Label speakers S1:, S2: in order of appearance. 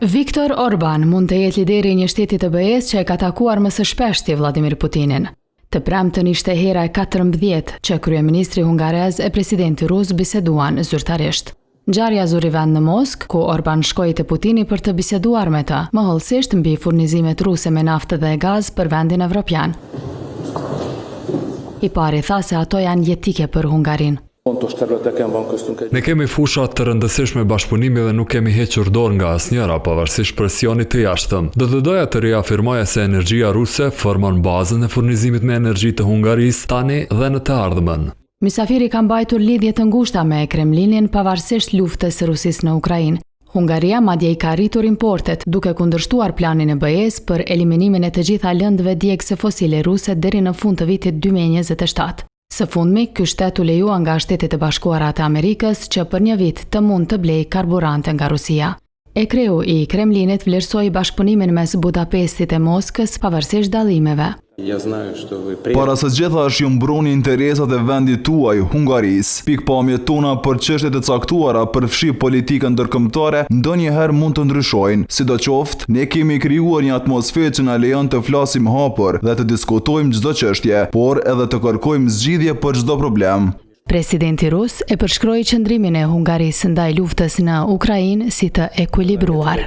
S1: Viktor Orban mund të jetë lideri i një shteti të BE-s që e ka takuar më së shpeshti Vladimir Putinin. Të premten ishte hera e 14 që kryeministri hungarez e presidenti rus biseduan zyrtarisht. Ngjarja zuri vend në Moskë, ku Orban shkoi te Putini për të biseduar me të, mohëllësisht mbi furnizimet ruse me naftë dhe gaz për vendin evropian. I pari tha se ato janë jetike për Hungarinë.
S2: Ne kemi fusha të rëndësishme bashkëpunimi dhe nuk kemi hequr dorë nga asnjëra pavarësisht presionit të jashtëm. Do të doja të riafirmoja se energjia ruse formon bazën e furnizimit me energji të Hungarisë tani dhe në të ardhmen.
S1: Mysafiri ka mbajtur lidhje të ngushta me Kremlinin pavarësisht luftës së Rusisë në Ukrainë. Hungaria madje i ka rritur importet, duke kundërshtuar planin e BE-s për eliminimin e të gjitha lëndëve djegëse fosile ruse deri në fund të vitit 2027. Së fundmi, ky shtet u lejua nga Shtetet e Bashkuara të Amerikës që për një vit të mund të blej karburante nga Rusia. Kreu i Kremlinit vlerësoi bashkëpunimin mes Budapestit e Moskës pavarësisht dallimeve.
S3: Para së gjitha është ju mbroni interesat e vendit tuaj, Hungarisë. Pikpamjet tona për çështjet e caktuara për fshi politikën ndërkombëtare ndonjëherë mund të ndryshojnë. Sidoqoftë, ne kemi krijuar një atmosferë që na lejon të flasim hapur dhe të diskutojmë çdo çështje, por edhe të kërkojmë zgjidhje për çdo problem.
S1: Presidenti rus e përshkroi qëndrimin e Hungarisë ndaj luftës në Ukrainë si të ekuilibruar.